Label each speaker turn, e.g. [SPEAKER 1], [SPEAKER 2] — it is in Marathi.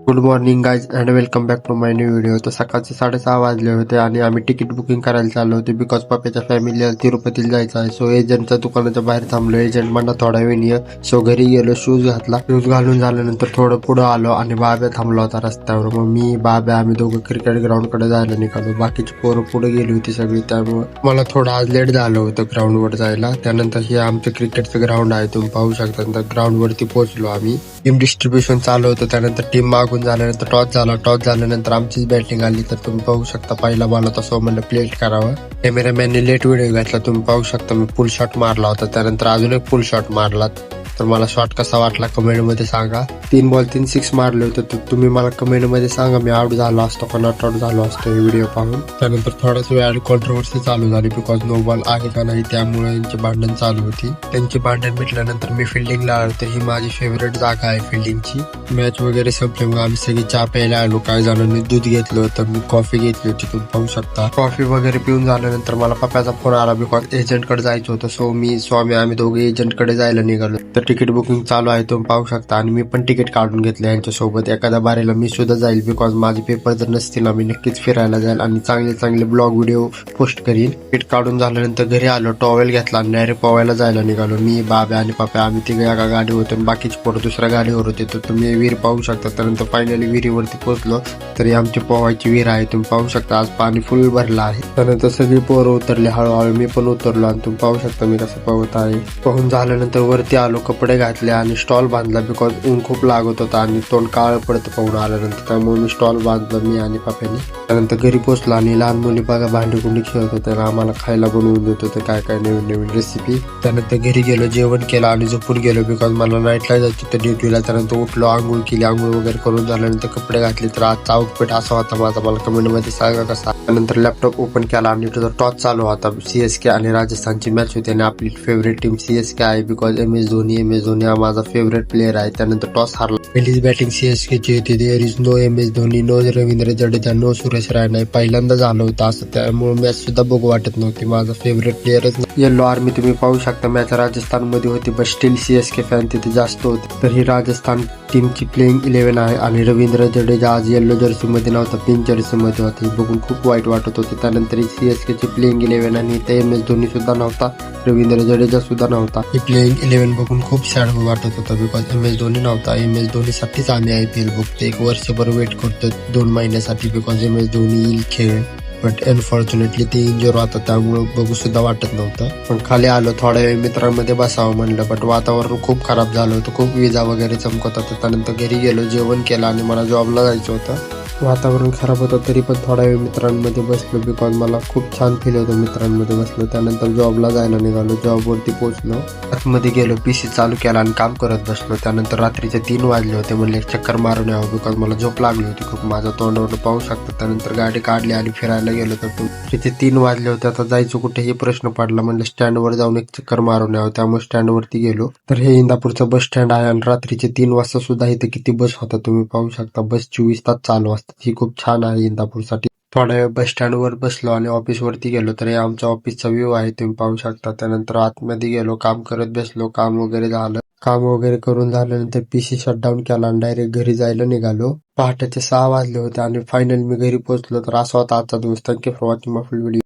[SPEAKER 1] Good morning guys and welcome back to my new video. तर सकाळचे 6:30 वाजले होते आणि आम्ही तिकीट बुकिंग करायला चाललो होतो बिकॉज पप्याच्या फॅमिलीला तिरुपतीला जायचं आहे. सो एजंटच्या दुकानाच्या बाहेर थांबलो. एजंट म्हणला थोडा वेळ ये. सो घरी गेलो, शूज घातला. शूज घालून झाल्यानंतर थोडं पुढे आलो आणि बाब्या थांबला होता रस्त्यावर. मग मी बाब्या आम्ही दोघं क्रिकेट ग्राउंड कडे जायला निघालो. बाकीची पोरं पुढे गेली होती सगळी, त्यामुळे मला थोडं आज लेट झालं होतं ग्राउंड वर जायला. त्यानंतर हे आमचं क्रिकेटचं ग्राउंड आहे, तुम्ही पाहू शकता. ग्राउंड वरती पोहोचलो आम्ही. टीम डिस्ट्रीब्युशन चालू होतं. त्यानंतर टीम मागून झाल्यानंतर टॉस झाला. टॉस झाल्यानंतर आमचीच बॅटिंग आली. तर तुम्ही पाहू शकता पहिला बॉल होता, सो म्हणलं प्लेट करावं. कॅमेरामॅनने लेट व्हिडिओ घेतला, तुम्ही पाहू शकता. मी फुल शॉट मारला होता. त्यानंतर अजून एक फुल शॉट मारला. तर मला शॉट कसा वाटला कमेंट मध्ये सांगा. 3 बॉल 3 सिक्स मारले होते. तर तुम्ही मला कमेंट मध्ये सांगा मी आउट झालो असतो का नॉट आउट झालो असतो हे व्हिडिओ पाहून. त्यानंतर थोडाच वेळ कॉन्ट्रोवर्सी चालू झाली बिकॉज नो बॉल आहे का नाही, त्यामुळे यांची भांडण चालू होती. त्यांची भांडण मिटल्यानंतर मी फिल्डिंगला आलो. तर ही माझी फेवरेट जागा आहे फिल्डिंगची. मॅच वगैरे संपली, मग आम्ही सगळी चहा प्यायला आलो. काही जणांनी दूध घेतलं होतं, मी कॉफी घेतली होती, तुम्ही पाहू शकता. कॉफी वगैरे पिऊन झाल्यानंतर मला पप्पाचा फोन आला बिकॉज एजंट कडे जायचं होतं. सो मी स्वामी आम्ही दोघे एजंट कडे जायला निघालो. तर तिकीट बुकिंग चालू आहे, तुम्ही पाहू शकता. आणि मी पण तिकीट काढून घेतलं यांच्यासोबत. एखाद्या बारीला मी सुद्धा जाईल बिकॉज माझे पेपर जर नसतील मी नक्कीच फिरायला जाईल आणि चांगले चांगले ब्लॉग व्हिडिओ पोस्ट करीन. तिकीट काढून झाल्यानंतर घरी आलो, टॉवेल घेतला आणि डायरेक्ट पोवायला जायला निघालो. मी बाबा आणि पप्पा आम्ही तिघे एका गाडी होतो आणि बाकीचे पोरं दुसऱ्या गाडीवर होते. तर तुम्ही विहीर पाहू शकता. त्यानंतर फायनली विहिरीवरती पोहोचलो. तरी आमची पोहायची विहीर आहे, तुम्ही पाहू शकता. आज पाणी फुल भरलं आहे. त्यानंतर सगळी पोरं उतरली हळूहळू, मी पण उतरलो आणि तुम्ही पाहू शकता मी कसं पोहत आहे. पोहून झाल्यानंतर वरती आलो, कपडे घातले आणि स्टॉल बांधला बिकॉज ऊन खूप लागत होता आणि तोंड काळ पडतं पाहून आल्यानंतर, त्यामुळे मी स्टॉल बांधलं मी आणि पप्पाने. त्यानंतर घरी पोहोचलो आणि लहान मुली बघा भांडी कुंडी खेळत होते, आम्हाला खायला बनवून देत होते काय काय नवीन नवीन रेसिपी. त्यानंतर घरी गेलो, जेवण केलं आणि झोपून गेलो बिकॉज मला नाईटला जायचं होतं ड्युटीला. त्यानंतर उठलो, आंघोळ केली, आंघोळ वगैरे करून झाल्यानंतर कपडे घातले. तर आजचा आउटफिट असा होता माझा, मला कमेंट मध्ये सांगा कसा. त्यानंतर लॅपटॉप ओपन केला आणि टॉस चालू होता. सीएसके आणि राजस्थानची मॅच होती आणि आपली फेवरेट टीम सीएसके आहे बिकॉज एम एस धोनी हा माझा फेवरेट प्लेअर आहे. त्यानंतर टॉस हारला. पहिलीच बॅटिंग सीएसकेची होती. There is no M S Dhoni, no Ravindra Jadeja, no Suresh Rana. पहिल्यांदा झालं होतं असं, त्यामुळे मॅच सुद्धा बघू वाटत नव्हती. माझा फेवरेट प्लेअरच येल्लो आर्मी, तुम्ही पाहू शकता. मॅच राजस्थान मध्ये होती बट स्टील सीएसके फॅन तिथे जास्त होते. तर ही राजस्थान टीमची प्लेइंग 11 आहे आणि रवींद्र जडेजा आज येल्लो जर्सी मध्ये नव्हता, पिंक जर्सी मध्ये होता. बघून खूप वाईट वाटत होते. त्यानंतर सीएसके ची प्लेइंग 11 आणि इथे एम एस धोनी सुद्धा नव्हता, रवींद्र जडेजा सुद्धा नव्हता. ही प्लेइंग 11 बघून खूप सॅड वाटत होतं बिकॉज एम एस धोनी नव्हता. एम एस धोनी साठीच आम्ही IPL बघतो. 1 वर्षभर वेट करतो 2 महिन्यासाठी बिकॉज एम एस धोनी येईल खेळ. बट अनफॉर्च्युनेटली ते इंजर होता, त्यामुळे बघू सुद्धा वाटत नव्हतं. पण खाली आलो, थोड्या वेळ मित्रांमध्ये बसावं म्हणलं बट वातावरण खूप खराब झालं होतं, खूप विजा वगैरे चमकत होतं. त्यानंतर घरी गेलो, जेवण केलं आणि मला जॉबला जायचं होतं. वातावरण खराब होतं तरी पण थोडा वेळ मित्रांमध्ये बसलो बिकॉज मला खूप छान फील होतं मित्रांमध्ये बसलो. त्यानंतर जॉबला जायला निघालो, जॉबवरती पोहोचलो, आतमध्ये गेलो, PC चालू केला आणि काम करत बसलो. त्यानंतर रात्रीचे 3 वाजले होते, म्हणले एक चक्कर मारून यावं बिकॉज मला झोप लागली होती खूप. माझा तोंडावर पाहू शकता. त्यानंतर गाडी काढली आणि फिरायला गेलो. तर तिथे 3 वाजले होते, आता जायचं कुठे हे प्रश्न पडला. म्हणलं स्टँडवर जाऊन एक चक्कर मारून यावं, त्यामुळे स्टँडवरती गेलो. तर हे इंदापूरचं बस स्टँड आहे आणि रात्रीचे 3 वाजता सुद्धा इथे किती बस होता तुम्ही पाहू शकता. बस 24 तास चालू असतात, ही खूप छान आहे इंदापूरसाठी. थोड्या वेळ बस स्टँड वर बसलो आणि ऑफिस वरती गेलो. तर हे आमच्या ऑफिसचा व्ह्यू आहे, तुम्ही पाहू शकता. त्यानंतर आतमध्ये गेलो, काम करत बसलो, काम वगैरे झालं. काम वगैरे करून झाल्यानंतर PC शटडाऊन केला आणि डायरेक्ट घरी जायला निघालो. पहाटेचे 6 वाजले होते आणि फायनल मी घरी पोहोचलो. तर असा होता आजचा दिवस. Thank you for watching my full video.